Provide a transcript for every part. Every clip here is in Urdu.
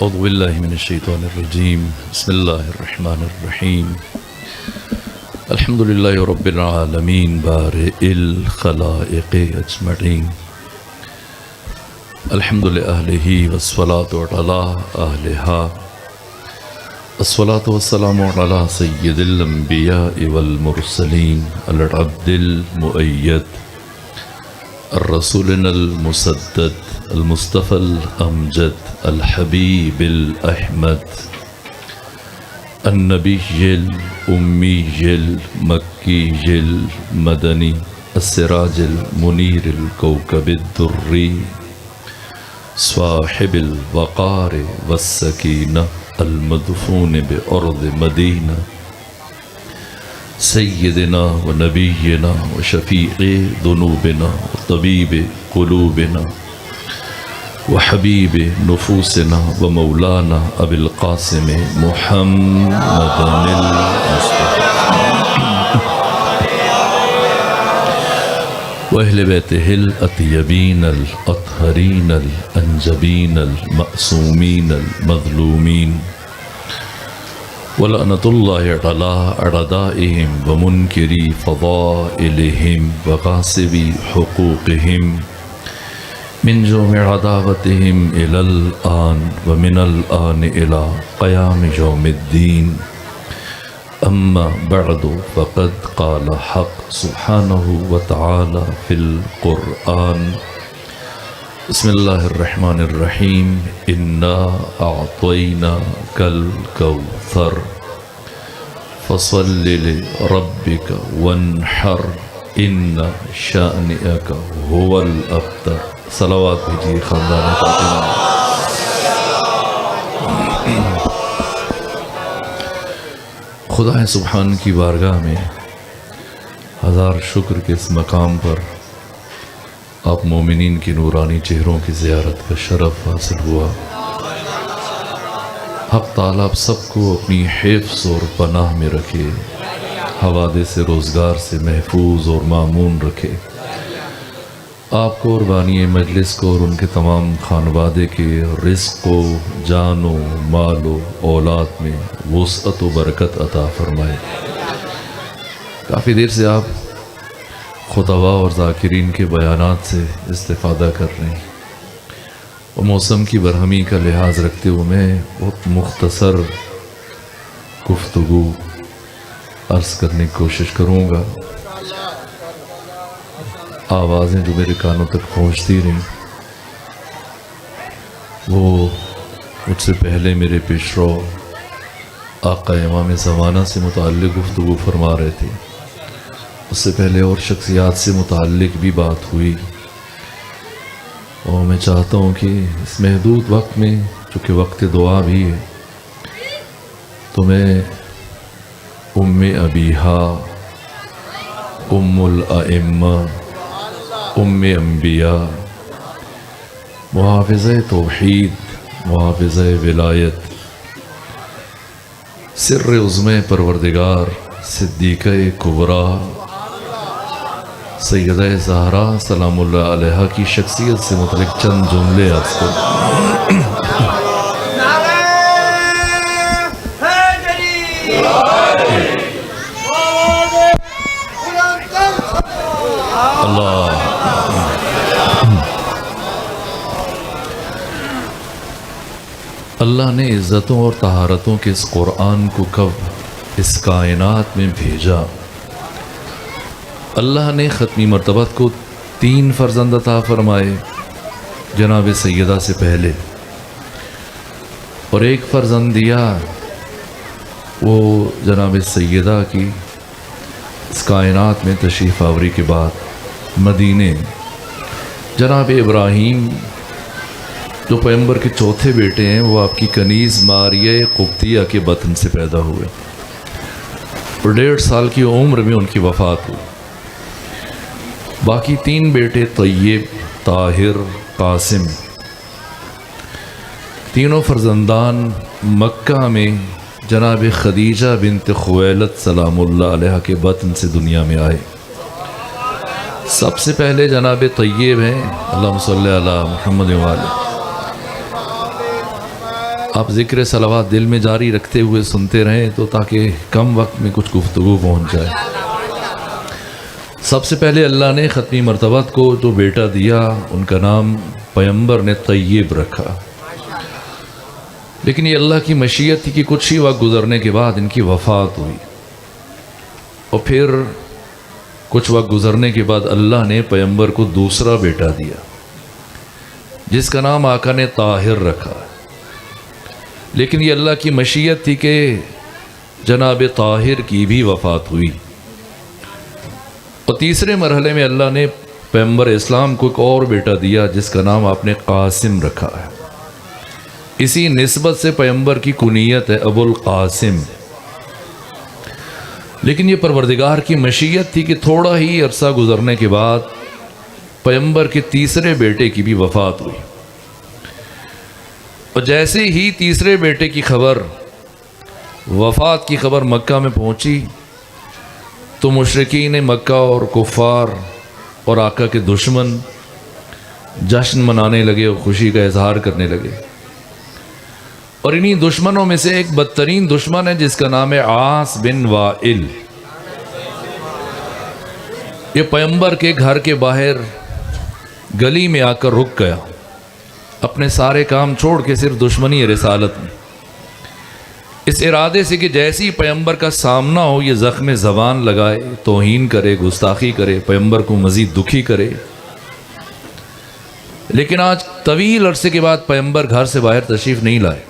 اعوذ باللہ من الشیطان الرجیم بسم اللہ الرحمن الرحیم الحمد للہ رب العالمین بارئ الخلائق اجمعین الحمد لأہلہ والصلاة علی اہلہا الصلاة والسلام علی سید الانبیاء والمرسلین العبد المؤید الرسول المسدد المصطفى الأمجد الحبيب الأحمد النبي الأمي المكي المدني السراج المنير الكوكب الدري صاحب الوقار والسكينة المدفون بأرض مدينة سيدنا ونبينا وشفيع ذنوبنا وطبيب قلوبنا وحبيب نفوسنا ومولانا أبي القاسم محمد المصطفى وأهل بيته الأطيبين الأطهرين الأنجبين المأسومين المظلومين ولعنة الله على أعدائهم ومنكري فضائلهم وغاصبي حقوقهم من جمع عداوتهم إلى الآن ومن الآن إلى قيام يوم الدين أما بعد فقد قال حق سبحانه وتعالى في القرآن بسم الله الرحمن الرحيم إنا أعطيناك الكوثر فصل لربك وانحر إن شأنك هو الأبتر صلوات بھیجیے خاندان فاطمہ. خدا سبحان کی بارگاہ میں ہزار شکر کے اس مقام پر آپ مومنین کی نورانی چہروں کی زیارت کا شرف حاصل ہوا. حق تعالیٰ آپ سب کو اپنی حفظ اور پناہ میں رکھے، حوادث روزگار سے محفوظ اور مامون رکھے. آپ کو اور بانی مجلس کو اور ان کے تمام خانوادے کے رزق و جان و مال و اولاد میں وسعت و برکت عطا فرمائے. کافی دیر سے آپ خطباء اور ذاکرین کے بیانات سے استفادہ کر رہے ہیں اور موسم کی برہمی کا لحاظ رکھتے ہوئے میں بہت مختصر گفتگو عرض کرنے کی کوشش کروں گا. آوازیں جو میرے کانوں تک پہنچتی رہیں وہ مجھ سے پہلے میرے پیشرو آقا امام زمانہ سے متعلق گفتگو فرما رہے تھے. اس سے پہلے اور شخصیات سے متعلق بھی بات ہوئی اور میں چاہتا ہوں کہ اس محدود وقت میں چونکہ وقت دعا بھی ہے تو میں ام ابیہا، ام الائمہ، ام انبیاء، محافظ توحید، محافظ ولایت، سر عظم پروردگار، صدیقہ کبریٰ، سیدہ زہرا سلام اللہ علیہا کی شخصیت سے متعلق چند جملے عرض کروں. اللہ نے عزتوں اور طہارتوں کے اس قرآن کو کب اس کائنات میں بھیجا؟ اللہ نے ختمی مرتبت کو 3 فرزند عطا فرمائے جناب سیدہ سے پہلے، اور 1 فرزند دیا وہ جناب سیدہ کی اس کائنات میں تشریف آوری کے بعد مدینے. جناب ابراہیم جو پیغمبر کے چوتھے بیٹے ہیں وہ آپ کی کنیز ماریہ قبطیہ کے بطن سے پیدا ہوئے اور 1.5 سال کی عمر میں ان کی وفات ہوئی. باقی 3 بیٹے طیب، طاہر، قاسم، تینوں فرزندان مکہ میں جناب خدیجہ بنت خویلد سلام اللہ علیہ کے بطن سے دنیا میں آئے. سب سے پہلے جناب طیب ہیں، اللہم صلی علی محمد وآلہ. آپ ذکر صلوات دل میں جاری رکھتے ہوئے سنتے رہیں تو تاکہ کم وقت میں کچھ گفتگو پہنچ جائے۔ سب سے پہلے اللہ نے ختمی مرتبت کو جو بیٹا دیا ان کا نام پیغمبر نے طیب رکھا، لیکن یہ اللہ کی مشیت تھی کہ کچھ ہی وقت گزرنے کے بعد ان کی وفات ہوئی، اور پھر کچھ وقت گزرنے کے بعد اللہ نے پیغمبر کو دوسرا بیٹا دیا جس کا نام آقا نے طاہر رکھا، لیکن یہ اللہ کی مشیت تھی کہ جناب طاہر کی بھی وفات ہوئی، اور تیسرے مرحلے میں اللہ نے پیغمبر اسلام کو ایک اور بیٹا دیا جس کا نام آپ نے قاسم رکھا ہے۔ اسی نسبت سے پیغمبر کی کنیت ہے ابو القاسم، لیکن یہ پروردگار کی مشیت تھی کہ تھوڑا ہی عرصہ گزرنے کے بعد پیغمبر کے تیسرے بیٹے کی بھی وفات ہوئی، اور جیسے ہی تیسرے بیٹے کی خبر، وفات کی خبر مکہ میں پہنچی تو مشرکین مکہ اور کفار اور آقا کے دشمن جشن منانے لگے اور خوشی کا اظہار کرنے لگے، اور انہی دشمنوں میں سے ایک بدترین دشمن ہے جس کا نام ہے عاص بن وائل۔ یہ پیغمبر کے گھر کے باہر گلی میں آ کر رک گیا، اپنے سارے کام چھوڑ کے صرف دشمنی رسالت میں، اس ارادے سے کہ جیسی پیغمبر کا سامنا ہو یہ زخم زبان لگائے، توہین کرے، گستاخی کرے، پیغمبر کو مزید دکھی کرے۔ لیکن آج طویل عرصے کے بعد پیغمبر گھر سے باہر تشریف نہیں لائے۔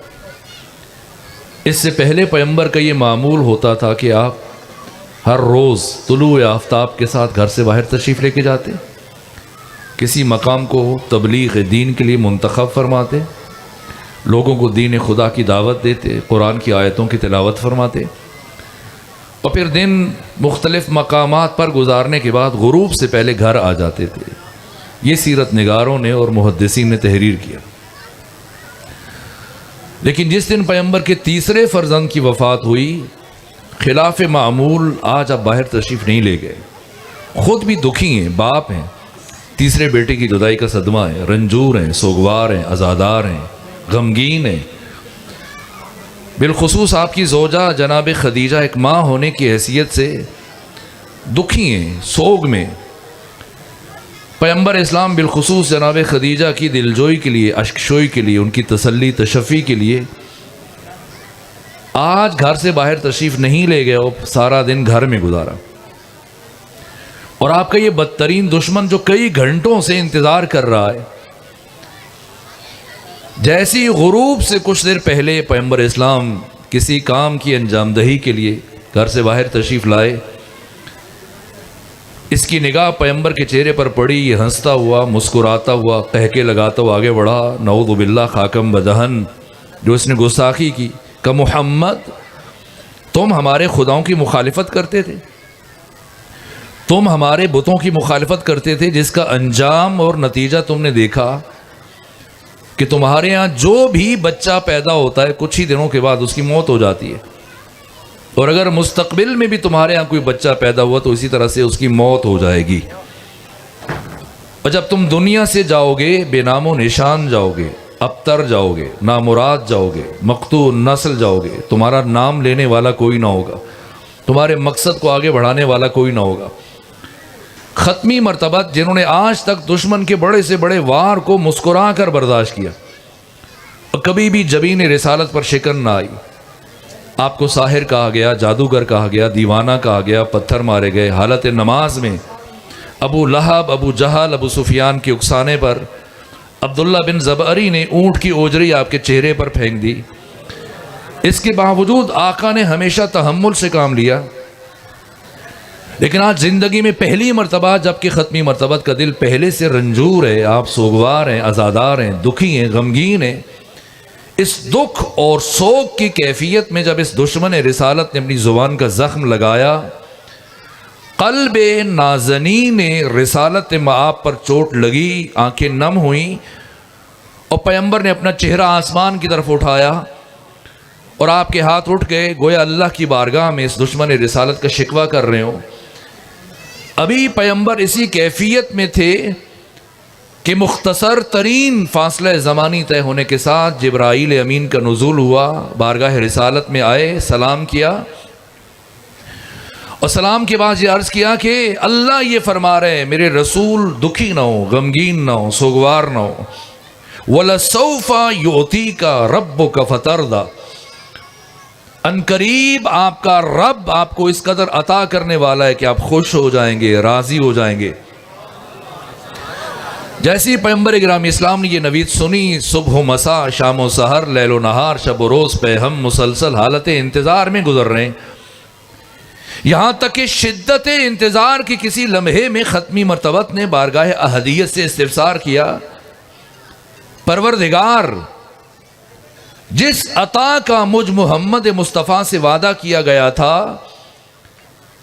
اس سے پہلے پیغمبر کا یہ معمول ہوتا تھا کہ آپ ہر روز طلوع آفتاب کے ساتھ گھر سے باہر تشریف لے کے جاتے، کسی مقام کو تبلیغ دین کے لیے منتخب فرماتے، لوگوں کو دین خدا کی دعوت دیتے، قرآن کی آیتوں کی تلاوت فرماتے، اور پھر دن مختلف مقامات پر گزارنے کے بعد غروب سے پہلے گھر آ جاتے تھے۔ یہ سیرت نگاروں نے اور محدثین نے تحریر کیا۔ لیکن جس دن پیغمبر کے تیسرے فرزند کی وفات ہوئی، خلاف معمول آج آپ باہر تشریف نہیں لے گئے، خود بھی دکھی ہیں، باپ ہیں، تیسرے بیٹے کی جدائی کا صدمہ ہے، رنجور ہیں، سوگوار ہیں، عزادار ہیں، غمگین ہیں۔ بالخصوص آپ کی زوجہ جناب خدیجہ ایک ماں ہونے کی حیثیت سے دکھی ہیں، سوگ میں۔ پیغمبر اسلام بالخصوص جناب خدیجہ کی دلجوئی کے لیے، اشکشوئی کے لیے، ان کی تسلی تشفی کے لیے آج گھر سے باہر تشریف نہیں لے گئے اور سارا دن گھر میں گزارا، اور آپ کا یہ بدترین دشمن جو کئی گھنٹوں سے انتظار کر رہا ہے، جیسی غروب سے کچھ دیر پہلے پیغمبر اسلام کسی کام کی انجام دہی کے لیے گھر سے باہر تشریف لائے، اس کی نگاہ پیغمبر کے چہرے پر پڑی، یہ ہنستا ہوا، مسکراتا ہوا، قہقے لگاتا ہوا آگے بڑھا، نعوذ باللہ خاکم بدہن، جو اس نے گستاخی کی، کہ محمد تم ہمارے خداؤں کی مخالفت کرتے تھے، تم ہمارے بتوں کی مخالفت کرتے تھے، جس کا انجام اور نتیجہ تم نے دیکھا کہ تمہارے ہاں جو بھی بچہ پیدا ہوتا ہے کچھ ہی دنوں کے بعد اس کی موت ہو جاتی ہے، اور اگر مستقبل میں بھی تمہارے ہاں کوئی بچہ پیدا ہوا تو اسی طرح سے اس کی موت ہو جائے گی، اور جب تم دنیا سے جاؤ گے بے نام و نشان جاؤ گے، ابتر جاؤ گے، نامراد جاؤ گے، مقطوع نسل جاؤ گے، تمہارا نام لینے والا کوئی نہ ہوگا، تمہارے مقصد کو آگے بڑھانے والا کوئی نہ ہوگا۔ ختمی مرتبت جنہوں نے آج تک دشمن کے بڑے سے بڑے وار کو مسکرا کر برداشت کیا اور کبھی بھی جبین رسالت پر شکن نہ آئی، آپ کو ساحر کہا گیا، جادوگر کہا گیا، دیوانہ کہا گیا، پتھر مارے گئے، حالت نماز میں ابو لہب، ابو جہل، ابو سفیان کے اکسانے پر عبداللہ بن زبعری نے اونٹ کی اوجری آپ کے چہرے پر پھینک دی۔ اس کے باوجود آقا نے ہمیشہ تحمل سے کام لیا، لیکن آج زندگی میں پہلی مرتبہ جبکہ ختمی مرتبت کا دل پہلے سے رنجور ہے، آپ سوگوار ہیں، عزادار ہیں، دکھی ہیں، غمگین ہیں، اس دکھ اور سوگ کی کیفیت میں جب اس دشمن رسالت نے اپنی زبان کا زخم لگایا، قلب نازنین رسالت مآب پر چوٹ لگی، آنکھیں نم ہوئیں، اور پیغمبر نے اپنا چہرہ آسمان کی طرف اٹھایا اور آپ کے ہاتھ اٹھ گئے، گویا اللہ کی بارگاہ میں اس دشمن رسالت کا شکوہ کر رہے ہوں۔ ابھی پیغمبر اسی کیفیت میں تھے کہ مختصر ترین فاصلہ زمانی طے ہونے کے ساتھ جبرائیل امین کا نزول ہوا، بارگاہ رسالت میں آئے، سلام کیا، اور سلام کے بعد یہ عرض کیا کہ اللہ یہ فرما رہے ہیں میرے رسول دکھی نہ ہو، غمگین نہ ہو، سوگوار نہ ہو، وَلَسَوْفَ يُعْتِيكَ رَبُّكَ فَتَرْضَى، ان قریب آپ کا رب آپ کو اس قدر عطا کرنے والا ہے کہ آپ خوش ہو جائیں گے، راضی ہو جائیں گے۔ جیسی پیغمبر گرامی اسلام نے یہ نوید سنی، صبح و مساء، شام و سحر، لیل و نہار، شب و روز پہ ہم مسلسل حالت انتظار میں گزر رہے ہیں، یہاں تک کہ شدت انتظار کی کسی لمحے میں ختمی مرتبت نے بارگاہ احدیت سے استفسار کیا، پروردگار جس عطا کا مجھ محمد مصطفیٰ سے وعدہ کیا گیا تھا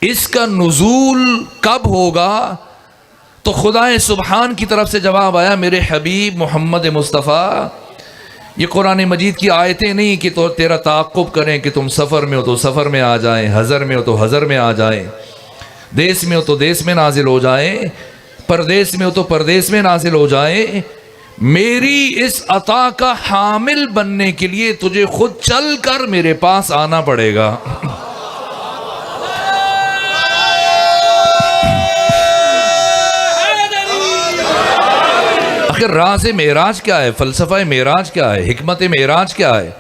اس کا نزول کب ہوگا؟ تو خدا سبحان کی طرف سے جواب آیا، میرے حبیب محمد مصطفیٰ، یہ قرآن مجید کی آیتیں نہیں کہ تو تیرا تعاقب کریں کہ تم سفر میں ہو تو سفر میں آ جائیں، حضر میں ہو تو حضر میں آ جائیں، دیس میں ہو تو دیس میں نازل ہو جائیں، پردیس میں ہو تو پردیس میں نازل ہو جائیں، میری اس عطا کا حامل بننے کے لیے تجھے خود چل کر میرے پاس آنا پڑے گا۔ آخر راز معراج کیا ہے؟ فلسفہ معراج کیا ہے؟ حکمت معراج کیا ہے؟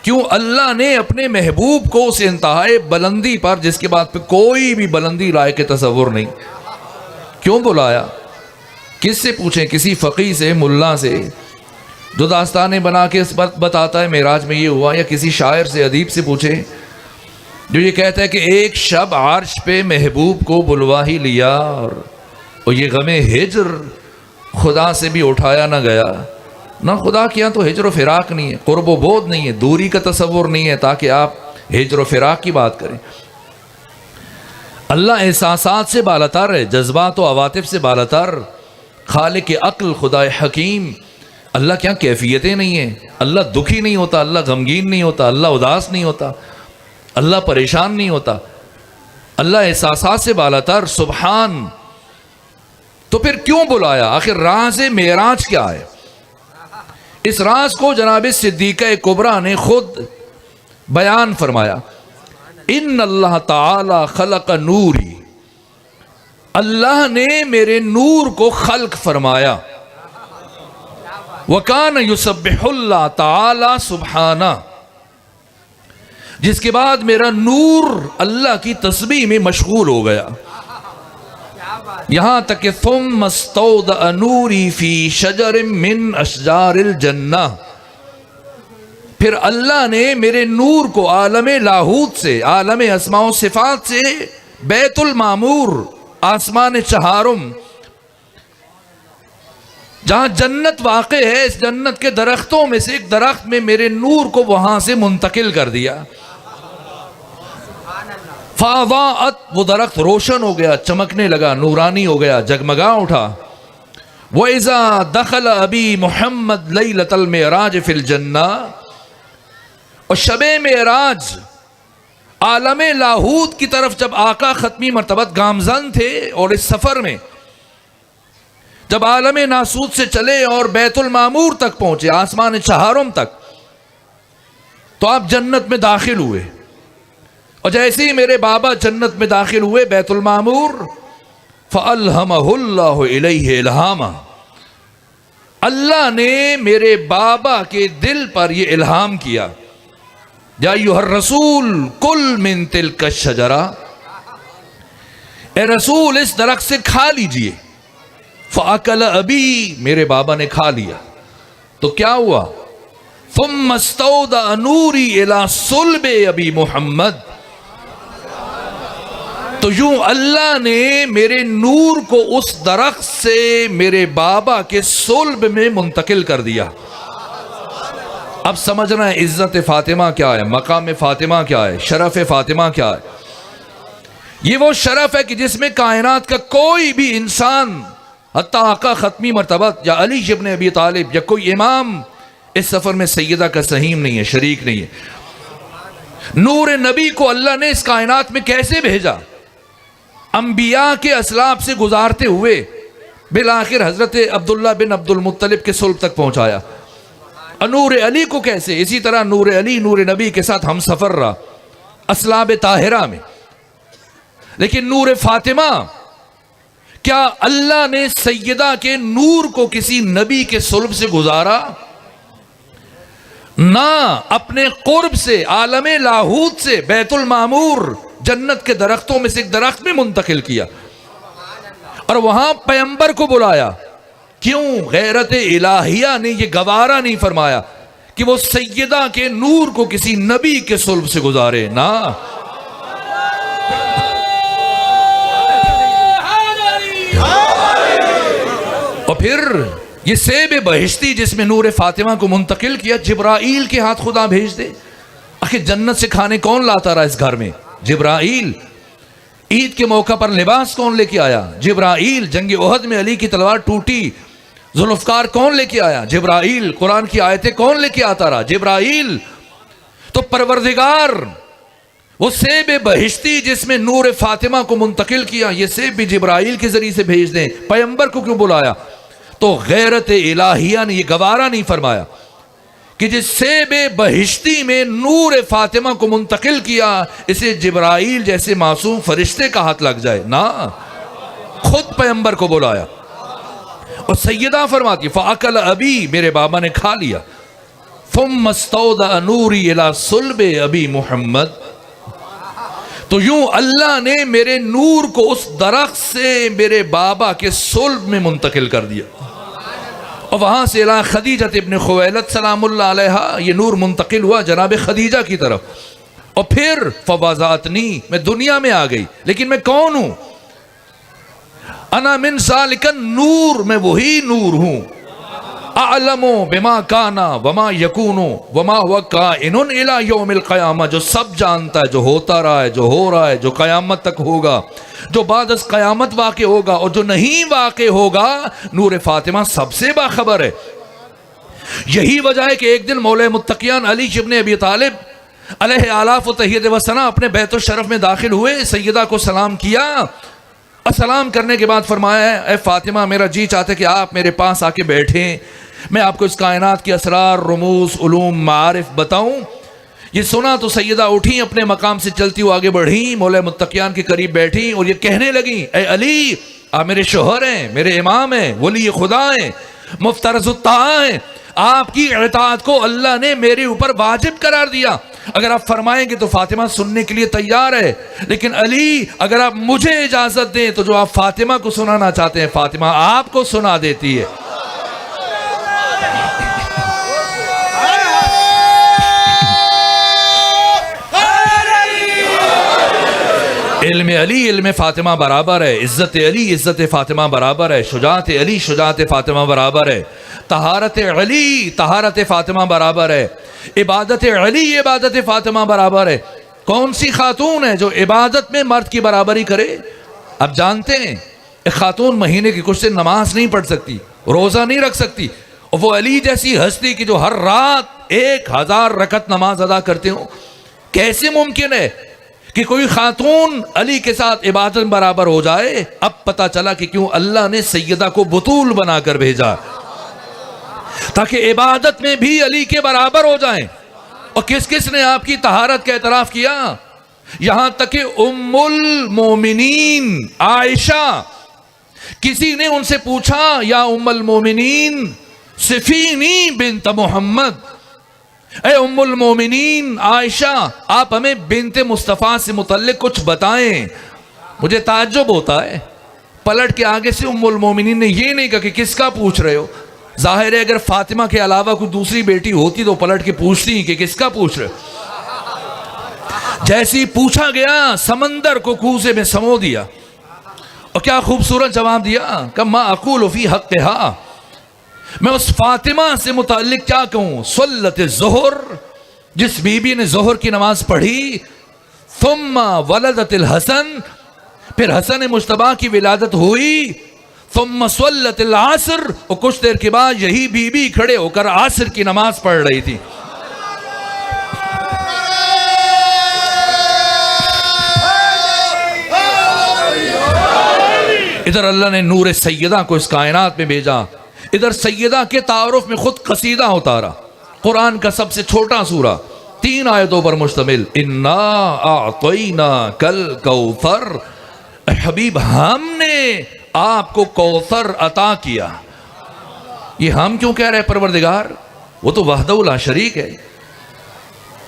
کیوں اللہ نے اپنے محبوب کو اس انتہائی بلندی پر، جس کے بعد پہ کوئی بھی بلندی لائق تصور نہیں، کیوں بلایا؟ کس سے پوچھیں؟ کسی فقیہ سے، ملا سے جو داستانیں بنا کے اس بات بتاتا ہے معراج میں یہ ہوا، یا کسی شاعر سے، ادیب سے پوچھیں جو یہ کہتا ہے کہ ایک شب عرش پہ محبوب کو بلوا ہی لیا اور یہ غم ہجر خدا سے بھی اٹھایا نہ گیا۔ نہ خدا کیا تو ہجر و فراق نہیں ہے، قرب و بعد نہیں ہے، دوری کا تصور نہیں ہے تاکہ آپ ہجر و فراق کی بات کریں۔ اللہ احساسات سے بالاتر ہے، جذبات و عواطف سے بالاتر، خالق عقل، خدا حکیم۔ اللہ کیا کیفیتیں نہیں ہیں؟ اللہ دکھی نہیں ہوتا، اللہ غمگین نہیں ہوتا، اللہ اداس نہیں ہوتا، اللہ پریشان نہیں ہوتا، اللہ احساسات سے بالاتر، سبحان۔ تو پھر کیوں بلایا؟ آخر راز معراج کیا ہے؟ اس راز کو جناب صدیقہ کبریٰ نے خود بیان فرمایا، ان اللہ تعالی خلق نوری، اللہ نے میرے نور کو خلق فرمایا، وَكَانَ يُسَبِّحُ اللہ تعالی سبحانہ، جس کے بعد میرا نور اللہ کی تسبیح میں مشغول ہو گیا، یہاں تک کہ ثم استودع نوری فی شجر من اشجار الجنہ، پھر اللہ نے میرے نور کو عالم لاہوت سے، عالم اسماء و صفات سے، بیت المعمور، آسمان چہارم، جہاں جنت واقع ہے، اس جنت کے درختوں میں سے ایک درخت میں میرے نور کو وہاں سے منتقل کر دیا، فاضاءت، وہ درخت روشن ہو گیا، چمکنے لگا، نورانی ہو گیا، جگمگا اٹھا۔ وَإِذَا دَخَلَ أَبِي مُحَمَّدْ لَيْلَةَ الْمِعْرَاجِ فِي الْجَنَّةِ، اور شب معراج عالم لاہوت کی طرف جب آقا ختمی مرتبت گامزن تھے، اور اس سفر میں جب عالم ناسوت سے چلے اور بیت المعمور تک پہنچے، آسمان چہارم تک، تو آپ جنت میں داخل ہوئے، اور جیسے ہی میرے بابا جنت میں داخل ہوئے بیت المعمور، فَأَلْهَمَهُ اللَّهُ إِلَيْهِ إِلْهَامًا، اللہ نے میرے بابا کے دل پر یہ الہام کیا، یا ایھا الرسول کل من تلک الشجرہ، اے رسول اس درخت سے کھا لیجئے، فَأَكَلَ أَبِي، میرے بابا نے کھا لیا، تو کیا ہوا؟ ثُمَّ اسْتَوْدَعَ نُورِي إِلَى صُلْبِ أَبِي محمد، تو یوں اللہ نے میرے نور کو اس درخت سے میرے بابا کے صلب میں منتقل کر دیا۔ اب سمجھنا ہے عزت فاطمہ کیا ہے، مقام فاطمہ کیا ہے، شرف فاطمہ کیا ہے۔ یہ وہ شرف ہے کہ جس میں کائنات کا کوئی بھی انسان، حتیٰ آقا ختمی مرتبت یا علی ابن ابی طالب یا کوئی امام، اس سفر میں سیدہ کا سہیم نہیں ہے، شریک نہیں ہے۔ نور نبی کو اللہ نے اس کائنات میں کیسے بھیجا؟ انبیاء کے اسلاف سے گزارتے ہوئے، بالآخر حضرت عبداللہ بن عبد المطلب کے صلب تک پہنچایا. نور علی کو کیسے؟ اسی طرح نور علی نور نبی کے ساتھ ہم سفر رہا اسلاب طاہرہ میں. لیکن نور فاطمہ، کیا اللہ نے سیدہ کے نور کو کسی نبی کے صلب سے گزارا؟ نہ، اپنے قرب سے عالم لاہوت سے بیت المعمور جنت کے درختوں میں سے ایک درخت میں منتقل کیا اور وہاں پیغمبر کو بلایا. کیوں؟ غیرت الہیہ نے یہ گوارا نہیں فرمایا کہ وہ سیدہ کے نور کو کسی نبی کے صلب سے گزارے. نہ، اور پھر یہ سیب بہشتی جس میں نور فاطمہ کو منتقل کیا، جبرائیل کے ہاتھ خدا بھیج دے. آخر جنت سے کھانے کون لاتا رہا اس گھر میں؟ جبرائیل. عید کے موقع پر لباس کون لے کے آیا؟ جبرائیل. جنگ احد میں علی کی تلوار ٹوٹی، ذوالفقار کون لے کے آیا؟ جبرائیل. قرآن کی آیتیں کون لے کے آتا رہا؟ جبرائیل. تو پروردگار وہ سیب بہشتی جس میں نور فاطمہ کو منتقل کیا، یہ سیب بھی جبرائیل کے ذریعے سے بھیج دیں. پیغمبر کو کیوں بلایا؟ تو غیرت الہیہ نے یہ گوارا نہیں فرمایا کہ جس سیب بہشتی میں نور فاطمہ کو منتقل کیا اسے جبرائیل جیسے معصوم فرشتے کا ہاتھ لگ جائے. نہ، خود پیغمبر کو بلایا. اور سیدہ فرماتی فَأَكَلَ أَبِي، میرے بابا نے کھا لیا. ثُمَّ اسْتَوْدَأَ نُورِي إِلَى صُلْبِ أَبِي محمد. تو یوں اللہ نے میرے نور کو اس درخت سے میرے بابا کے صلب میں منتقل کر دیا اور وہاں سے الی خدیجہ ابن خویلد سلام اللہ علیہا یہ نور منتقل ہوا جناب خدیجہ کی طرف. اور پھر فوازاتنی، میں دنیا میں آ گئی. لیکن میں کون ہوں؟ انا من ذالک النور، میں وہی نور ہوں. اعلم بما کانا وما یکون وما هو کائن الی یوم القیامہ، جو سب جانتا ہے، جو ہوتا رہا ہے، جو ہو رہا ہے، جو قیامت تک ہوگا، جو بعد از قیامت واقع ہوگا اور جو نہیں واقع ہوگا. نور فاطمہ سب سے باخبر ہے. یہی وجہ ہے کہ ایک دن مولا متقیان علی ابن ابی طالب علیہ آلاف و تحیت و ثنا اپنے بیت الشرف میں داخل ہوئے، سیدہ کو سلام کیا اور سلام کرنے کے بعد فرمایا اے فاطمہ، میرا جی چاہتا ہے کہ آپ میرے پاس آ کے بیٹھیں، میں آپ کو اس کائنات کی اسرار، رموز، علوم، معارف بتاؤں. یہ سنا تو سیدہ اٹھی، اپنے مقام سے چلتی ہوئی آگے بڑھی، مولا متقیان کے قریب بیٹھی اور یہ کہنے لگی اے علی، آپ میرے شوہر ہیں، میرے امام ہیں، ولی خدا ہیں، مفترض الطاعہ ہیں. آپ کی اطاعت کو اللہ نے میرے اوپر واجب قرار دیا. اگر آپ فرمائیں گے تو فاطمہ سننے کے لیے تیار ہے، لیکن علی اگر آپ مجھے اجازت دیں تو جو آپ فاطمہ کو سنانا چاہتے ہیں فاطمہ آپ کو سنا دیتی ہے. علم علی علم فاطمہ برابر ہے، عزت علی عزت فاطمہ برابر ہے، شجاعت علی شجاعت فاطمہ برابر ہے، طہارت علی طہارت فاطمہ برابر ہے، عبادت علی عبادت فاطمہ برابر ہے. کون سی خاتون ہے جو عبادت میں مرد کی برابری کرے؟ اب جانتے ہیں ایک خاتون مہینے کی کچھ سے نماز نہیں پڑھ سکتی، روزہ نہیں رکھ سکتی، اور وہ علی جیسی ہستی کی جو ہر رات 1000 رکعت نماز ادا کرتے ہوں. کیسے ممکن ہے کہ کوئی خاتون علی کے ساتھ عبادت برابر ہو جائے؟ اب پتا چلا کہ کیوں اللہ نے سیدہ کو بطول بنا کر بھیجا، تاکہ عبادت میں بھی علی کے برابر ہو جائیں. اور کس کس نے آپ کی طہارت کا اعتراف کیا؟ یہاں تک کہ ام المومنین عائشہ، کسی نے ان سے پوچھا یا ام المومنین صفینی بنت محمد، اے ام المومنین عائشہ آپ ہمیں بنت مصطفیٰ سے متعلق کچھ بتائیں. مجھے تعجب ہوتا ہے، پلٹ کے آگے سے ام المومنین نے یہ نہیں کہا کہ کس کا پوچھ رہے ہو. ظاہر ہے اگر فاطمہ کے علاوہ کوئی دوسری بیٹی ہوتی تو پلٹ کے پوچھتی کہ کس کا پوچھ رہے ہو. جیسی پوچھا گیا سمندر کو کوزے میں سمو دیا، اور کیا خوبصورت جواب دیا کہ ما اقول فی حقہا، میں اس فاطمہ سے متعلق کیا کہوں. صلت الظہر، جس بی بی نے ظہر کی نماز پڑھی، ثم ولدت الحسن، پھر حسن مجتبیٰ کی ولادت ہوئی، ثم صلت العصر، اور کچھ دیر کے بعد یہی بی بی کھڑے ہو کر عصر کی نماز پڑھ رہی تھی. ادھر اللہ نے نور سیدہ کو اس کائنات میں بھیجا، ادھر سیدہ کے تعارف میں خود قصیدہ اتارا، قرآن کا سب سے چھوٹا سورہ 3 آیتوں پر مشتمل، انا اعطیناک الکوثر، حبیب ہم نے آپ کو کوثر عطا کیا۔ یہ ہم کیوں کہہ رہے پروردگار؟ وہ تو وحدہ لا شریک ہے،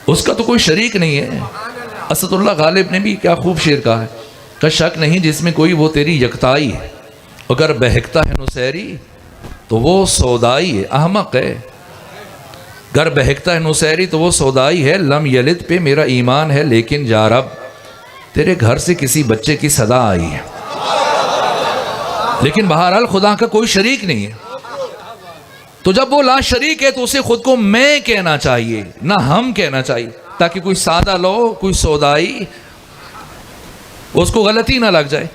اس کا تو کوئی شریک نہیں ہے۔ اسد اللہ غالب نے بھی کیا خوب شعر کہا ہے کہ شک نہیں جس میں کوئی وہ تیری یکتائی ہے، اگر بہکتا ہے نسیری تو وہ سودائی ہے، احمق ہے۔ اگر بہکتا ہے نسیری تو وہ سودائی ہے، لم یلد پہ میرا ایمان ہے لیکن یا رب تیرے گھر سے کسی بچے کی صدا آئی ہے۔ لیکن بہرحال خدا کا کوئی شریک نہیں ہے، تو جب وہ لا شریک ہے تو اسے خود کو میں کہنا چاہیے نہ ہم کہنا چاہیے، تاکہ کوئی سادہ لو، کوئی سودائی اس کو غلطی نہ لگ جائے۔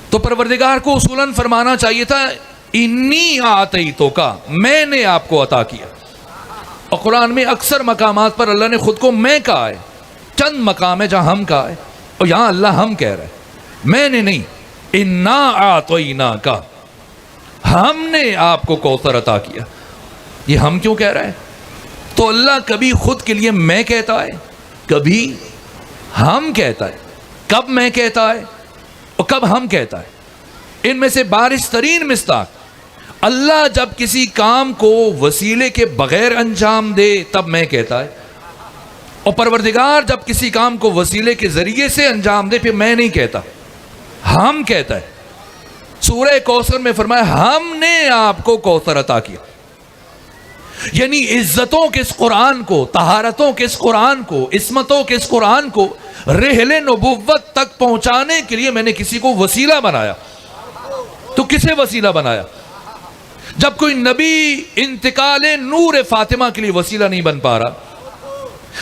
تو پروردگار کو اصولاً فرمانا چاہیے تھا انی آتیتو کا، میں نے آپ کو عطا کیا۔ اور قرآن میں اکثر مقامات پر اللہ نے خود کو میں کہا ہے، چند مقام ہے جہاں ہم کہا ہے، اور یہاں اللہ ہم کہہ رہا ہے، میں نے نہیں۔ انا اعطیناک کا، ہم نے آپ کو کوثر عطا کیا۔ یہ ہم کیوں کہہ رہا ہے؟ تو اللہ کبھی خود کے لیے میں کہتا ہے، کبھی ہم کہتا ہے۔ کب میں کہتا ہے اور کب ہم کہتا ہے؟ ان میں سے بارز ترین مصداق، اللہ جب کسی کام کو وسیلے کے بغیر انجام دے تب میں کہتا ہے، اور پروردگار جب کسی کام کو وسیلے کے ذریعے سے انجام دے پھر میں نہیں کہتا، ہم کہتا ہے۔ سورہ کوثر میں فرمایا ہم نے آپ کو کوثر عطا کیا، یعنی عزتوں کے اس قرآن کو، طہارتوں کے اس قرآن کو، عصمتوں کے اس قرآن کو رحل نبوت تک پہنچانے کے لیے میں نے کسی کو وسیلہ بنایا۔ تو کسے وسیلہ بنایا؟ جب کوئی نبی انتقال نور فاطمہ کے لیے وسیلہ نہیں بن پا رہا،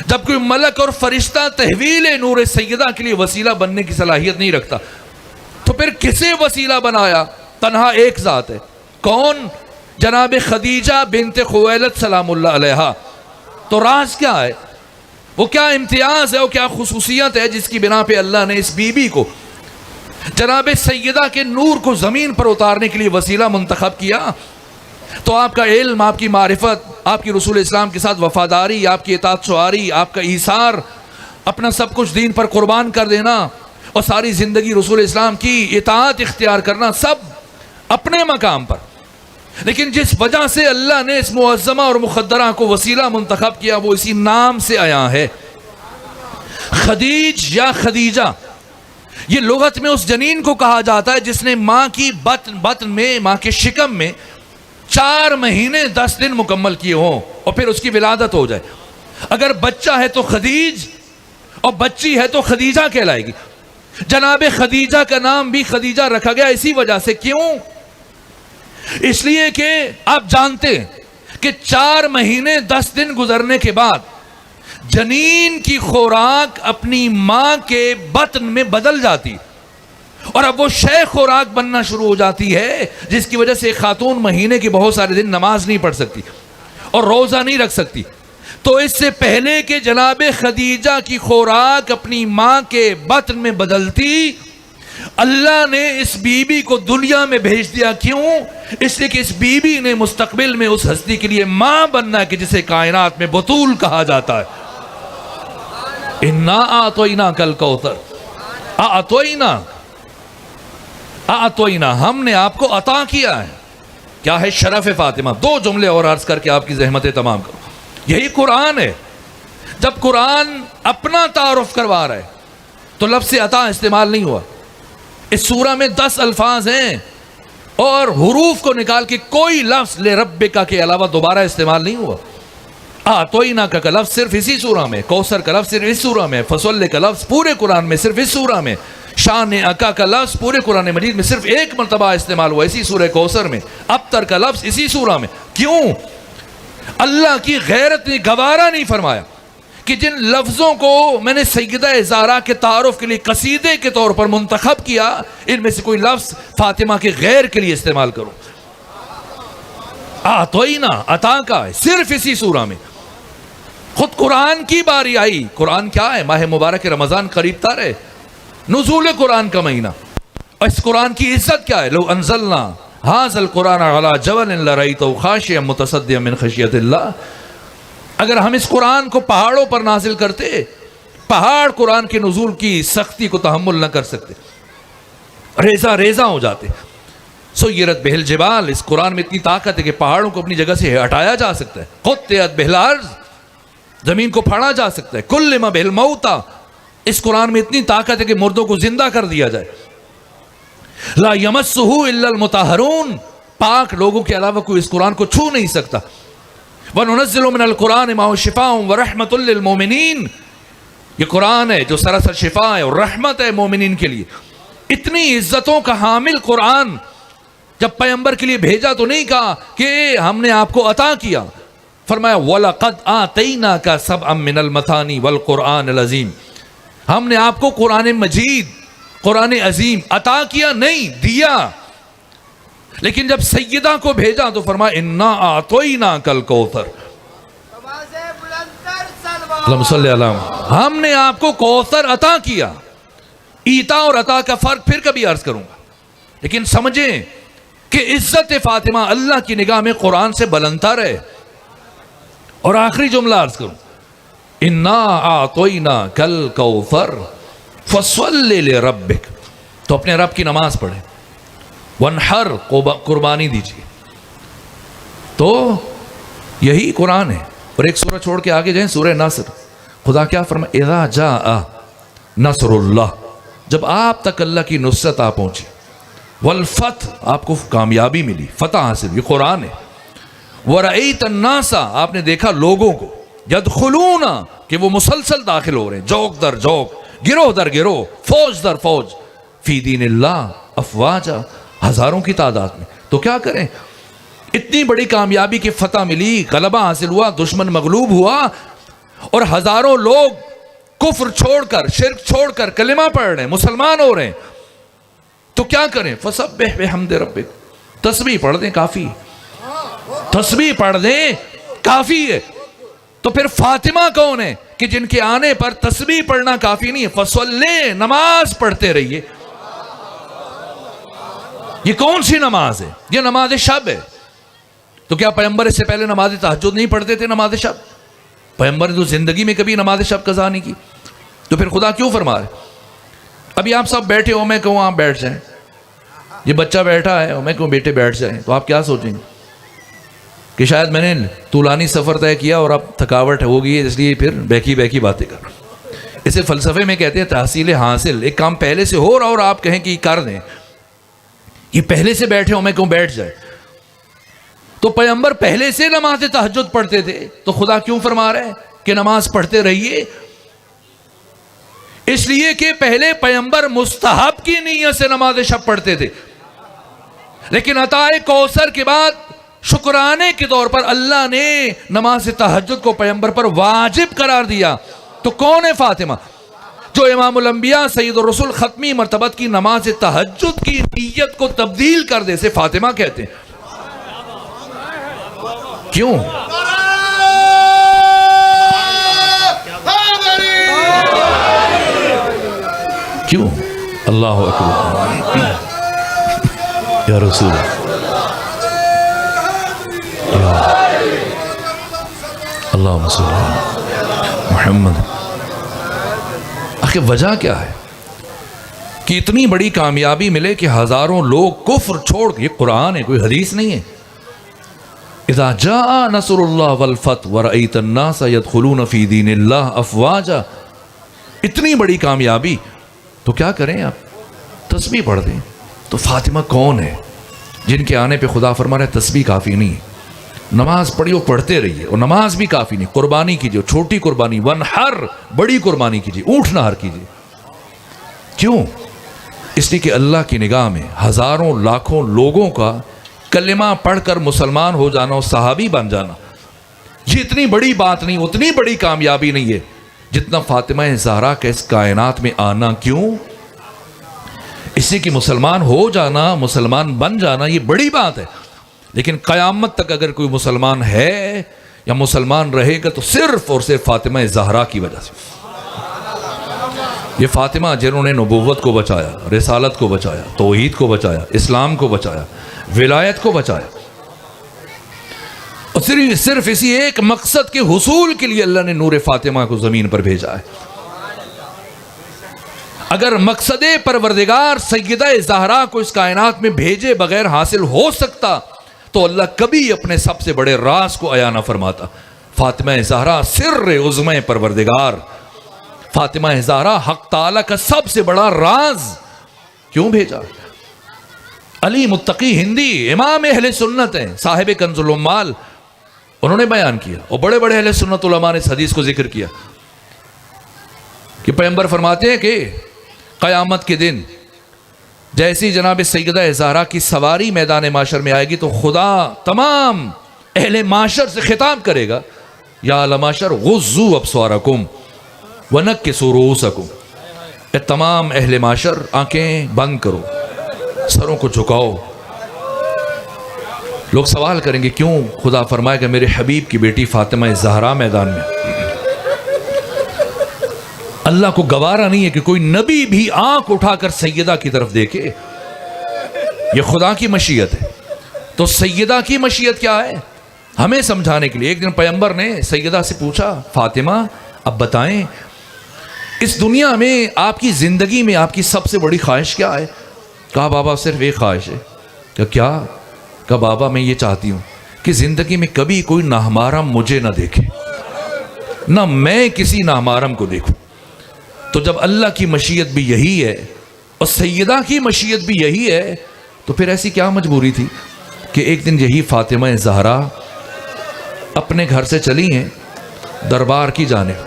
جب کوئی ملک اور فرشتہ تحویل نور سیدہ کے لیے وسیلہ بننے کی صلاحیت نہیں رکھتا، تو پھر کسے وسیلہ بنایا؟ تنہا ایک ذات ہے، کون؟ جناب خدیجہ بنت خویلد سلام اللہ علیہا۔ تو راز کیا ہے؟ وہ کیا امتیاز ہے، وہ کیا خصوصیت ہے جس کی بنا پہ اللہ نے اس بی بی کو، جناب سیدہ کے نور کو زمین پر اتارنے کے لیے وسیلہ منتخب کیا؟ تو آپ کا علم، آپ کی معرفت، آپ کی رسول اسلام کے ساتھ وفاداری، آپ کی اطاعت شعاری، آپ کا ایثار، اپنا سب کچھ دین پر قربان کر دینا اور ساری زندگی رسول اسلام کی اطاعت اختیار کرنا، سب اپنے مقام پر۔ لیکن جس وجہ سے اللہ نے اس معظمہ اور مقدرہ کو وسیلہ منتخب کیا وہ اسی نام سے آیا ہے، خدیج یا خدیجہ۔ یہ لغت میں اس جنین کو کہا جاتا ہے جس نے ماں کی بطن میں، ماں کے شکم میں 4 مہینے 10 دن مکمل کیے ہوں اور پھر اس کی ولادت ہو جائے۔ اگر بچہ ہے تو خدیج اور بچی ہے تو خدیجہ کہلائے گی۔ جناب خدیجہ کا نام بھی خدیجہ رکھا گیا اسی وجہ سے، کیوں؟ اس لیے کہ آپ جانتے ہیں کہ 4 مہینے 10 دن گزرنے کے بعد جنین کی خوراک اپنی ماں کے بطن میں بدل جاتی اور اب وہ شے خوراک بننا شروع ہو جاتی ہے، جس کی وجہ سے ایک خاتون مہینے کی بہت سارے دن نماز نہیں پڑھ سکتی اور روزہ نہیں رکھ سکتی۔ تو اس سے پہلے کہ جناب خدیجہ کی خوراک اپنی ماں کے بطن میں بدلتی، اللہ نے اس بی بی کو دنیا میں بھیج دیا۔ کیوں؟ اس لیے کہ اس بی بی نے مستقبل میں اس ہستی کے لیے ماں بننا ہے کہ جسے کائنات میں بطول کہا جاتا ہے۔ انا اعطیناک الکوثر، اعطینا، ہم نے آپ کو عطا کیا ہے۔ کیا ہے؟ شرف فاطمہ۔ 2 جملے اور عرض کر کے آپ کی زحمتیں تمام کرو۔ یہی قرآن ہے، جب قرآن اپنا تعارف کروا رہا ہے تو لفظ عطا استعمال نہیں ہوا۔ اس سورہ میں 10 الفاظ ہیں اور حروف کو نکال کے کوئی لفظ لربک کے علاوہ دوبارہ استعمال نہیں ہوا۔ اعطینا کا لفظ صرف اسی سورہ میں، کوثر کا لفظ صرف اس سورہ میں، فصل کا لفظ پورے قرآن میں صرف اس سورہ میں، شان عقا کا لفظ پورے قرآن مجید میں صرف 1 مرتبہ استعمال ہوا اسی سورہ کوثر میں، ابتر کا لفظ اسی سورہ میں۔ کیوں؟ اللہ کی غیرت نے گوارا نہیں فرمایا کہ جن لفظوں کو میں نے سیدہ زہرا کے تعارف کے لیے قصیدے کے طور پر منتخب کیا، ان میں سے کوئی لفظ فاطمہ کے غیر کے لیے استعمال کروں۔ اعطینا، عطا کا ہے صرف اسی سورہ میں۔ خود قرآن کی باری آئی۔ قرآن کیا ہے؟ ماہ مبارک رمضان قریب تر ہے، نزول قرآن کا مہینہ، اور اس قرآن کی عزت کیا ہے؟ لو انزلنا ھذا القرآن علی جبل لرأیتہ خاشعا متصدعا من خشیۃ اللہ، اگر ہم اس قرآن کو پہاڑوں پر نازل کرتے، پہاڑ قرآن کے نزول کی سختی کو تحمل نہ کر سکتے، ریزہ ریزہ ہو جاتے۔ سیرت بہ الجبال، اس قرآن میں اتنی طاقت ہے کہ پہاڑوں کو اپنی جگہ سے ہٹایا جا سکتا ہے۔ قطعت بہ الارض، زمین کو پھاڑا جا سکتا ہے۔ کلم بہ الموتیٰ، اس قرآن میں اتنی طاقت ہے کہ مردوں کو زندہ کر دیا جائے۔ لا یمسہ الا المطہرون، پاک لوگوں کے علاوہ کوئی اس قرآن کو چھو نہیں سکتا۔ وَنُنَزِّلُ مِنَ الْقُرْآنِ مَا هُوَ شِفَاءٌ وَرَحْمَةٌ لِّلْمُؤْمِنِينَ، یہ قرآن ہے جو سراسر شفا ہے اور رحمت ہے مومنین کے لیے۔ اتنی عزتوں کا حامل قرآن جب پیغمبر کے لیے بھیجا تو نہیں کہا کہ ہم نے آپ کو عطا کیا، فرمایا وَلَقَدْ آتَيْنَاكَ سَبْعًا مِّنَ الْمَثَانِي وَالْقُرْآنِ الْعَظِيمِ، ہم نے آپ کو قرآن مجید، قرآن عظیم عطا کیا، نہیں دیا۔ لیکن جب سیدہ کو بھیجا تو فرمایا اِنَّا أَعْطَيْنَاكَ الْكَوْثَرَ، اللہم صلی اللہ علیہ وسلم، ہم نے آپ کو کوثر عطا کیا۔ ایتا اور عطا کا فرق پھر کبھی عرض کروں گا، لیکن سمجھیں کہ عزت فاطمہ اللہ کی نگاہ میں قرآن سے بلندتر ہے۔ اور آخری جملہ عرض کروں، اِنَّا أَعْطَيْنَاكَ الْكَوْثَرَ فَصَلِّ لِرَبِّكَ، تو اپنے رب کی نماز پڑھیں، وَانْحَرْ، قربانی دیجیے۔ تو یہی قرآن ہے۔ اور ایک سورہ چھوڑ کے آگے جائیں، سورہ نصر، خدا کیا فرمائے؟ اذا جاء نصر اللہ، جب آپ تک اللہ کی نصرت آ پہنچی، والفتح، آپ کو کامیابی ملی، فتح حاصل، یہ قرآن ہے۔ ورأیت الناس، آپ نے دیکھا لوگوں کو، یدخلون، کہ وہ مسلسل داخل ہو رہے ہیں، جوک در جوک، گروہ در گروہ، فوج در فوج، فی دین اللہ افواجا، ہزاروں کی تعداد میں۔ تو کیا کریں؟ اتنی بڑی کامیابی کی فتح ملی، غلبہ حاصل ہوا، دشمن مغلوب ہوا، اور ہزاروں لوگ کفر چھوڑ کر، شرک چھوڑ کر کلمہ پڑھ رہے ہیں، مسلمان ہو رہے ہیں، تو کیا کریں؟ فسبح بحمد ربک، تسبیح پڑھ دیں، کافی، تسبیح پڑھ دیں کافی ہے۔ تو پھر فاطمہ کون ہے کہ جن کے آنے پر تسبیح پڑھنا کافی نہیں ہے؟ فصلی، نماز پڑھتے رہیے۔ یہ کون سی نماز ہے؟ یہ نماز شب ہے۔ تو کیا پیغمبر اس سے پہلے نماز تہجد نہیں پڑھتے تھے؟ نماز شب، پیغمبر نے تو زندگی میں کبھی نماز شب قضا نہیں کی، تو پھر خدا کیوں فرما رہے؟ ابھی آپ سب بیٹھے ہو، میں کہوں آپ بیٹھ جائیں، یہ بچہ بیٹھا ہے، میں کہوں بیٹے بیٹھ جائیں، تو آپ کیا سوچیں گے؟ کہ شاید میں نے طولانی سفر طے کیا اور اب تھکاوٹ ہو گئی ہے، اس لیے پھر بیکی بیکی باتیں کر رہا ہوں۔ اسے فلسفے میں کہتے ہیں تحصیل حاصل، ایک کام پہلے سے ہو رہا اور آپ کہیں کہ یہ کر دیں، یہ پہلے سے بیٹھے ہو، میں کہوں بیٹھ جائے۔ تو پیغمبر پہلے سے نماز تہجد پڑھتے تھے، تو خدا کیوں فرما رہے ہیں کہ نماز پڑھتے رہیے؟ اس لیے کہ پہلے پیغمبر مستحب کی نیت سے نماز شب پڑھتے تھے، لیکن عطا کوثر کے بعد شکرانے کے طور پر اللہ نے نماز تہجد کو پیغمبر پر واجب قرار دیا۔ تو کون ہے فاطمہ؟ جو امام الانبیاء سید الرسول ختمی مرتبت کی نماز تہجد کی نیت کو تبدیل کر دے، سے فاطمہ کہتے ہیں۔ کیوں؟ کیوں؟ اللہ اکبر، یا رسول اللہم صلی اللہ محمد۔ آخر وجہ کیا ہے کہ اتنی بڑی کامیابی ملے کہ ہزاروں لوگ کفر چھوڑ کے، یہ قرآن ہے، کوئی حدیث نہیں ہے۔ اذا جاء نصر اللہ والفتح ورأیت الناس يدخلون فی دین اللہ افواجا، اتنی بڑی کامیابی، تو کیا کریں آپ؟ تسبیح پڑھ دیں۔ تو فاطمہ کون ہے جن کے آنے پہ خدا فرما رہا ہے تسبیح کافی نہیں، نماز پڑھیو، پڑھتے رہیے، اور نماز بھی کافی نہیں، قربانی کیجیے، چھوٹی قربانی، ونحر، بڑی قربانی کیجیے، اونٹ نہر کیجیے۔ کیوں؟ اس لیے کہ اللہ کی نگاہ میں ہزاروں لاکھوں لوگوں کا کلمہ پڑھ کر مسلمان ہو جانا اور صحابی بن جانا، یہ اتنی بڑی بات نہیں، اتنی بڑی کامیابی نہیں ہے جتنا فاطمہ زہرا کا اس کائنات میں آنا۔ کیوں؟ اس لیے کہ مسلمان ہو جانا، مسلمان بن جانا، یہ بڑی بات ہے، لیکن قیامت تک اگر کوئی مسلمان ہے یا مسلمان رہے گا تو صرف اور صرف فاطمہ زہرا کی وجہ سے۔ یہ فاطمہ جنہوں نے نبوت کو بچایا، رسالت کو بچایا، توحید کو بچایا، اسلام کو بچایا، ولایت کو بچایا، اور صرف اسی ایک مقصد کے حصول کے لیے اللہ نے نور فاطمہ کو زمین پر بھیجا ہے۔ اگر مقصد پروردگار سیدہ زہرا کو اس کائنات میں بھیجے بغیر حاصل ہو سکتا تو اللہ کبھی اپنے سب سے بڑے راز کو عیاں نہ فرماتا۔ فاطمہ زہرا سر عظمہ پروردگار، فاطمہ زہرا حق تعالیٰ کا سب سے بڑا راز کیوں بھیجا؟ علی متقی ہندی امام اہل سنت ہیں، صاحب کنز العمال، انہوں نے بیان کیا، اور بڑے بڑے اہل سنت علماء نے اس حدیث کو ذکر کیا کہ پیغمبر فرماتے ہیں کہ قیامت کے دن جیسی جناب سیدہ زہرا کی سواری میدان معاشر میں آئے گی تو خدا تمام اہل معاشر سے خطاب کرے گا، یا اہل معاشر غضوا ابصارکم ونکسوا رؤوسکم، اے تمام اہل معاشر آنکھیں بند کرو، سروں کو جھکاؤ۔ لوگ سوال کریں گے کیوں خدا فرمائے کہ میرے حبیب کی بیٹی فاطمہ زہرا میدان میں؟ اللہ کو گوارا نہیں ہے کہ کوئی نبی بھی آنکھ اٹھا کر سیدہ کی طرف دیکھے، یہ خدا کی مشیت ہے۔ تو سیدہ کی مشیت کیا ہے ہمیں سمجھانے کے لیے ایک دن پیغمبر نے سیدہ سے پوچھا، فاطمہ اب بتائیں اس دنیا میں آپ کی زندگی میں آپ کی سب سے بڑی خواہش کیا ہے؟ کہا بابا صرف ایک خواہش ہے۔ کہا کیا؟ کہا بابا میں یہ چاہتی ہوں کہ زندگی میں کبھی کوئی نامحرم مجھے نہ دیکھے، نہ میں کسی نامحرم کو دیکھوں۔ تو جب اللہ کی مشیت بھی یہی ہے اور سیدہ کی مشیت بھی یہی ہے تو پھر ایسی کیا مجبوری تھی کہ ایک دن یہی فاطمہ زہرا اپنے گھر سے چلی ہیں دربار کی جانب،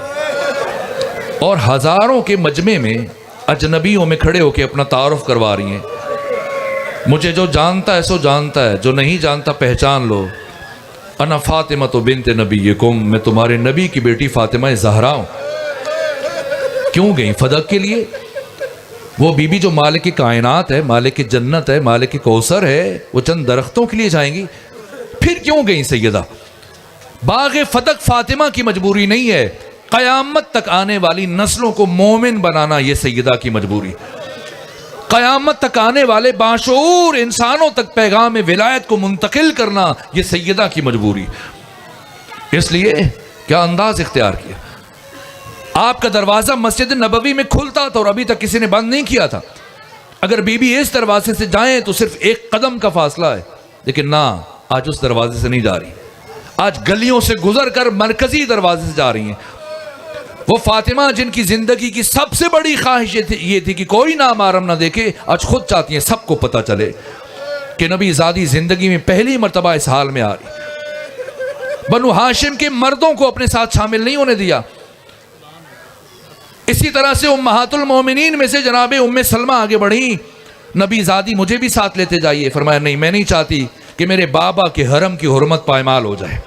اور ہزاروں کے مجمع میں اجنبیوں میں کھڑے ہو کے اپنا تعارف کروا رہی ہیں، مجھے جو جانتا ہے سو جانتا ہے، جو نہیں جانتا پہچان لو، انا فاطمہ تو بنت نبیکم، میں تمہارے نبی کی بیٹی فاطمہ زہرا ہوں۔ کیوں گئیں؟ فدق کے لیے۔ وہ بی بی جو مالک کائنات ہے، مالک جنت ہے، مالک کوثر ہے، وہ چند درختوں کے لیے جائیں گی؟ پھر کیوں گئیں سیدہ؟ باغ فدق فاطمہ کی مجبوری نہیں ہے، قیامت تک آنے والی نسلوں کو مومن بنانا یہ سیدہ کی مجبوری، قیامت تک آنے والے باشعور انسانوں تک پیغام ولایت کو منتقل کرنا یہ سیدہ کی مجبوری۔ اس لیے کیا انداز اختیار کیا؟ آپ کا دروازہ مسجد نبوی میں کھلتا تھا اور ابھی تک کسی نے بند نہیں کیا تھا۔ اگر بی بی اس دروازے سے جائیں تو صرف ایک قدم کا فاصلہ ہے، لیکن نہ، آج اس دروازے سے نہیں جا رہی، آج گلیوں سے گزر کر مرکزی دروازے سے جا رہی ہیں۔ وہ فاطمہ جن کی زندگی کی سب سے بڑی خواہش یہ تھی کہ کوئی نامحرم نہ دیکھے، آج خود چاہتی ہیں سب کو پتہ چلے کہ نبی زادی زندگی میں پہلی مرتبہ اس حال میں آ رہی۔ بنو ہاشم کے مردوں کو اپنے ساتھ شامل نہیں ہونے دیا۔ اسی طرح سے امہات المومنین میں سے جناب ام سلمہ آگے بڑھی، نبی زادی مجھے بھی ساتھ لیتے جائیے۔ فرمایا نہیں، میں نہیں چاہتی کہ میرے بابا کے حرم کی حرمت پائمال ہو جائے،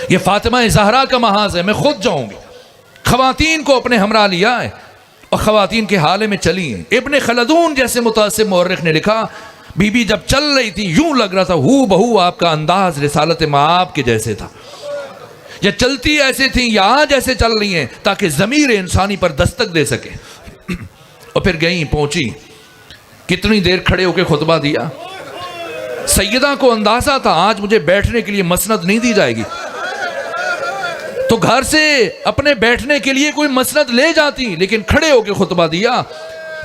یہ فاطمہ زہرا کا محاذ ہے، میں خود جاؤں گی۔ خواتین کو اپنے ہمراہ لیا ہے اور خواتین کے حالے میں چلی ہیں۔ ابن خلدون جیسے متعصب مورخ نے لکھا، بی بی جب چل رہی تھی یوں لگ رہا تھا ہو بہو آپ کا انداز رسالت مآب کے جیسے تھا، یا چلتی ایسے تھیں یا آج ایسے چل رہی ہیں تاکہ ضمیر انسانی پر دستک دے سکے۔ اور پھر گئیں، پہنچی، کتنی دیر کھڑے ہو کے خطبہ دیا۔ سیدہ کو اندازہ تھا آج مجھے بیٹھنے کے لیے مسند نہیں دی جائے گی، تو گھر سے اپنے بیٹھنے کے لیے کوئی مسند لے جاتی، لیکن کھڑے ہو کے خطبہ دیا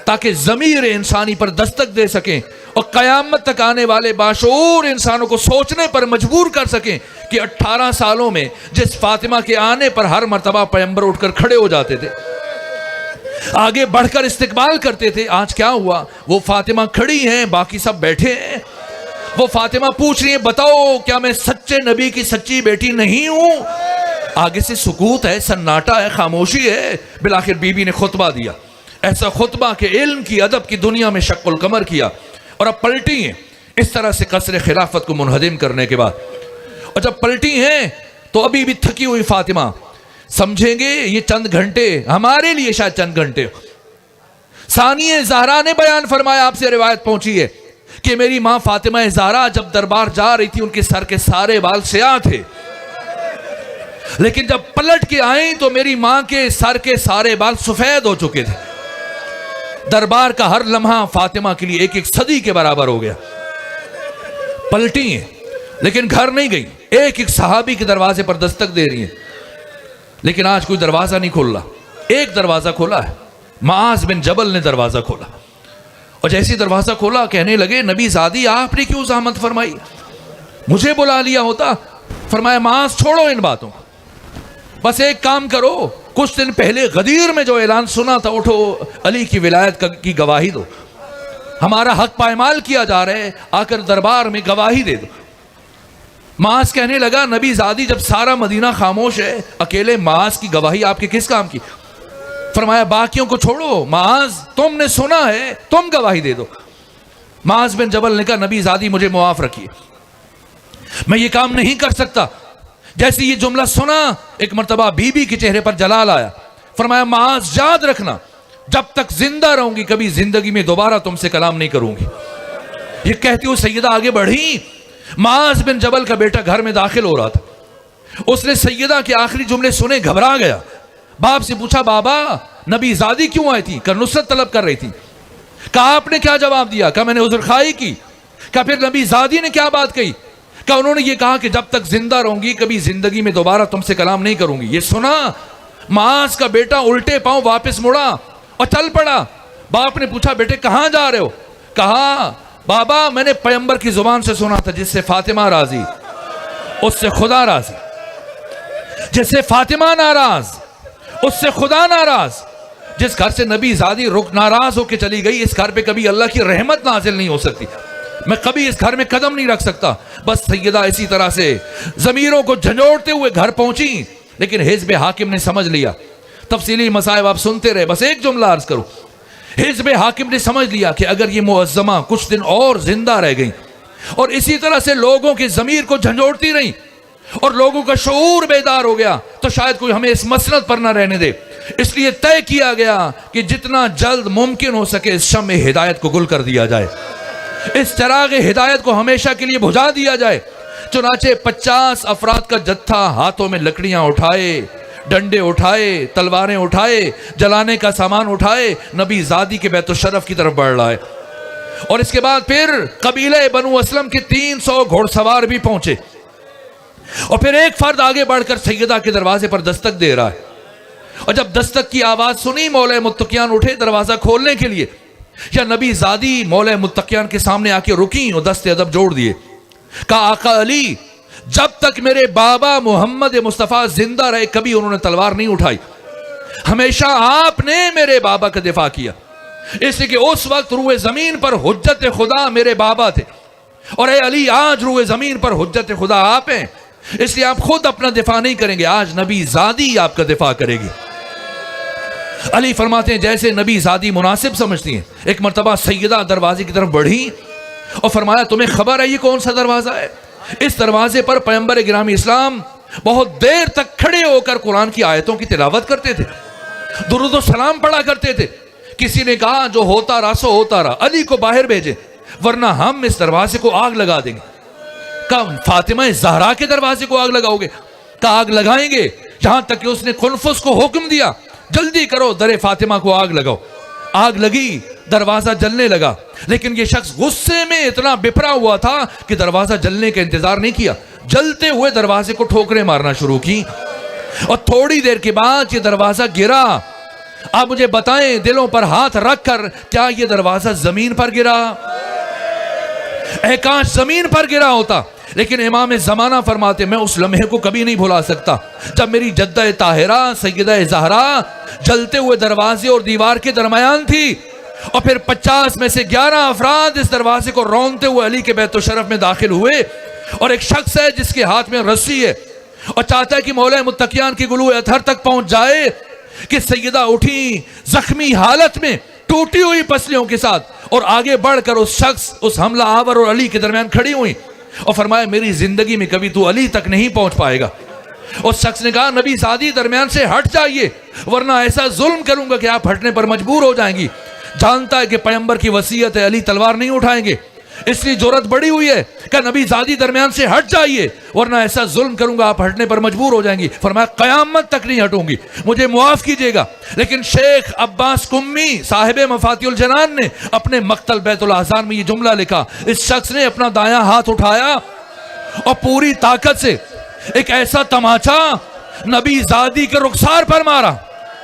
تاکہ ضمیر انسانی پر دستک دے سکیں اور قیامت تک آنے والے باشعور انسانوں کو سوچنے پر مجبور کر سکیں کہ 18 سالوں میں جس فاطمہ کے آنے پر ہر مرتبہ پیغمبر اٹھ کر کھڑے ہو جاتے تھے، آگے بڑھ کر استقبال کرتے تھے، آج کیا ہوا؟ وہ فاطمہ کھڑی ہیں، باقی سب بیٹھے ہیں۔ وہ فاطمہ پوچھ رہی ہیں بتاؤ کیا میں سچے نبی کی سچی بیٹی نہیں ہوں؟ آگے سے سکوت ہے، سناٹا ہے، خاموشی ہے۔ بالآخر بی بی نے خطبہ دیا، ایسا خطبہ کہ علم کی ادب کی دنیا میں شق القمر کیا، اور اب پلٹی ہیں اس طرح سے قصر خلافت کو منہدم کرنے کے بعد۔ اور جب پلٹی ہیں تو ابھی بھی تھکی ہوئی فاطمہ سمجھیں گے یہ چند گھنٹے، ہمارے لیے شاید چند گھنٹے۔ ثانیہ زہرا نے بیان فرمایا، آپ سے روایت پہنچی ہے کہ میری ماں فاطمہ زہرا جب دربار جا رہی تھی ان کے سر کے سارے بال سیاہ تھے، لیکن جب پلٹ کے آئیں تو میری ماں کے سر کے سارے بال سفید ہو چکے تھے. دربار کا ہر لمحہ فاطمہ کے لیے ایک ایک صدی کے برابر ہو گیا. پلٹی ہیں لیکن گھر نہیں گئی, ایک ایک صحابی کے دروازے پر دستک دے رہی ہیں, لیکن آج کوئی دروازہ نہیں کھول رہا. ایک دروازہ کھولا ہے, معاذ بن جبل نے دروازہ کھولا, اور جیسی دروازہ کھولا کہنے لگے نبی زادی آپ نے کیوں زحمت فرمائی, مجھے بلا لیا ہوتا. فرمایا معاذ چھوڑو ان باتوں, بس ایک کام کرو, کچھ دن پہلے غدیر میں جو اعلان سنا تھا, اٹھو علی کی ولایت کی گواہی دو, ہمارا حق پائمال کیا جا رہا ہے, آ کر دربار میں گواہی دے دو. معاذ کہنے لگا نبی زادی جب سارا مدینہ خاموش ہے, اکیلے معاذ کی گواہی آپ کے کس کام کی. فرمایا باقیوں کو چھوڑو, معاذ تم نے سنا ہے, تم گواہی دے دو. معاذ بن جبل نے کہا نبی زادی مجھے معاف رکھیے, میں یہ کام نہیں کر سکتا. جیسے یہ جملہ سنا ایک مرتبہ بی بی کے چہرے پر جلال آیا. فرمایا معاذ یاد رکھنا جب تک زندہ رہوں گی کبھی زندگی میں دوبارہ تم سے کلام نہیں کروں گی. یہ کہتی ہوئی سیدہ آگے بڑھی. معاذ بن جبل کا بیٹا گھر میں داخل ہو رہا تھا, اس نے سیدہ کے آخری جملے سنے, گھبرا گیا. باپ سے پوچھا بابا نبی زادی کیوں آئی تھی؟ کہ نصرت طلب کر رہی تھی. کہا آپ نے کیا جواب دیا؟ کہ میں نے عذر خواہی کی. کہ پھر نبی زادی نے کیا بات کہی؟ کہ انہوں نے یہ کہا کہ جب تک زندہ رہوں گی کبھی زندگی میں دوبارہ تم سے کلام نہیں کروں گی. یہ سنا معاذ کا بیٹا الٹے پاؤں واپس مڑا اور چل پڑا. باپ نے پوچھا بیٹے کہاں جا رہے ہو؟ کہا بابا میں نے پیغمبر کی زبان سے سنا تھا جس سے فاطمہ راضی اس سے خدا راضی, جس سے فاطمہ ناراض اس سے خدا ناراض. جس گھر سے نبی زادی رخ ناراض ہو کے چلی گئی, اس گھر پہ کبھی اللہ کی رحمت نازل نہیں ہو سکتی. میں کبھی اس گھر میں قدم نہیں رکھ سکتا. بس سیدہ اسی طرح سے ضمیروں کو جھنجھوڑتے ہوئے گھر پہنچی, لیکن حزب حاکم نے سمجھ لیا. تفصیلی مسائل آپ سنتے رہے, بس ایک جملہ عرض کروں. حزب حاکم نے سمجھ لیا کہ اگر یہ معظمہ کچھ دن اور زندہ رہ گئی اور اسی طرح سے لوگوں کے ضمیر کو جھنجھوڑتی رہی اور لوگوں کا شعور بیدار ہو گیا تو شاید کوئی ہمیں اس مسند پر نہ رہنے دے. اس لیے طے کیا گیا کہ جتنا جلد ممکن ہو سکے اس شمع ہدایت کو گل کر دیا جائے, اس چراغ ہدایت کو ہمیشہ کے لیے بجھا دیا جائے. چنانچہ 50 افراد کا جتھا ہاتھوں میں لکڑیاں اٹھائے, ڈنڈے اٹھائے, تلواریں اٹھائے, جلانے کا سامان اٹھائے, نبی زادی کے بیت الشرف کی طرف بڑھ رہا ہے. اور اس کے بعد پھر قبیلہ بنو اسلم کے 300 گھوڑ سوار بھی پہنچے, اور پھر ایک فرد آگے بڑھ کر سیدہ کے دروازے پر دستک دے رہا ہے. اور جب دستک کی آواز سنی مولا متقیان اٹھے دروازہ کھولنے کے لیے, یا نبی زادی مولا متقیان کے سامنے آ کے رکیں اور دست ادب جوڑ دیے. کہا آقا علی جب تک میرے بابا محمد مصطفیٰ زندہ رہے کبھی انہوں نے تلوار نہیں اٹھائی, ہمیشہ آپ نے میرے بابا کا دفاع کیا. اس لیے کہ اس وقت روئے زمین پر حجت خدا میرے بابا تھے, اور اے علی آج روئے زمین پر حجت خدا آپ ہیں. اس لیے آپ خود اپنا دفاع نہیں کریں گے, آج نبی زادی آپ کا دفاع کرے گی. علی فرماتے ہیں جیسے نبی زادی مناسب سمجھتی ہیں. ایک مرتبہ سیدہ دروازے کی طرف بڑھی اور فرمایا تمہیں خبر ہے یہ کون سا دروازہ ہے؟ اس دروازے پر پیغمبر گرامی اسلام بہت دیر تک کھڑے ہو کر قرآن کی آیتوں کی تلاوت کرتے تھے, درود و سلام پڑھا کرتے تھے. کسی نے کہا جو ہوتا رہا سو ہوتا رہا, علی کو باہر بھیجے ورنہ ہم اس دروازے کو آگ لگا دیں گے. کہا فاطمہ زہرا کے دروازے کو آگ لگاؤ گے؟ کہا آگ لگائیں گے, جہاں تک کہ اس نے خنفس کو حکم دیا جلدی کرو در فاطمہ کو آگ لگاؤ. آگ لگی, دروازہ جلنے لگا, لیکن یہ شخص غصے میں اتنا بپرا ہوا تھا کہ دروازہ جلنے کا انتظار نہیں کیا, جلتے ہوئے دروازے کو ٹھوکریں مارنا شروع کی, اور تھوڑی دیر کے بعد یہ دروازہ گرا. آپ مجھے بتائیں دلوں پر ہاتھ رکھ کر کیا یہ دروازہ زمین پر گرا؟ اے کاش زمین پر گرا ہوتا. لیکن امام زمانہ فرماتے میں اس لمحے کو کبھی نہیں بھلا سکتا جب میری جدہ طاہرہ سیدہ زہرا جلتے ہوئے دروازے اور دیوار کے درمیان تھی, اور پھر 50 میں سے 11 افراد اس دروازے کو رونتے ہوئے علی کے بیت الشرف میں داخل ہوئے, اور ایک شخص ہے جس کے ہاتھ میں رسی ہے اور چاہتا ہے کہ مولا متقیان کی گلو اطہر تک پہنچ جائے, کہ سیدہ اٹھی زخمی حالت میں ٹوٹی ہوئی پسلیوں کے ساتھ اور آگے بڑھ کر اس شخص اس حملہ آور اور علی کے درمیان کھڑی ہوئی اور فرمایا میری زندگی میں کبھی تو علی تک نہیں پہنچ پائے گا. اس شخص نے کہا نبی زادی درمیان سے ہٹ جائیے ورنہ ایسا ظلم کروں گا کہ آپ ہٹنے پر مجبور ہو جائیں گی. جانتا ہے کہ پیغمبر کی وصیت ہے علی تلوار نہیں اٹھائیں گے. اس لیے جرأت بڑی ہوئی ہے کہ نبی زادی درمیان سے ہٹ جائیے ورنہ ایسا ظلم کروں گا آپ ہٹنے پر مجبور ہو جائیں گی. فرمایا قیامت تک نہیں ہٹوں گی, مجھے معاف کیجیے گا. لیکن شیخ عباس قمی صاحب مفاتیح الجنان نے اپنے مقتل بیت الاحزان میں یہ جملہ لکھا. اس شخص نے اپنا دایاں ہاتھ اٹھایا اور پوری طاقت سے ایک ایسا تماچا نبی زادی کے رخسار پر مارا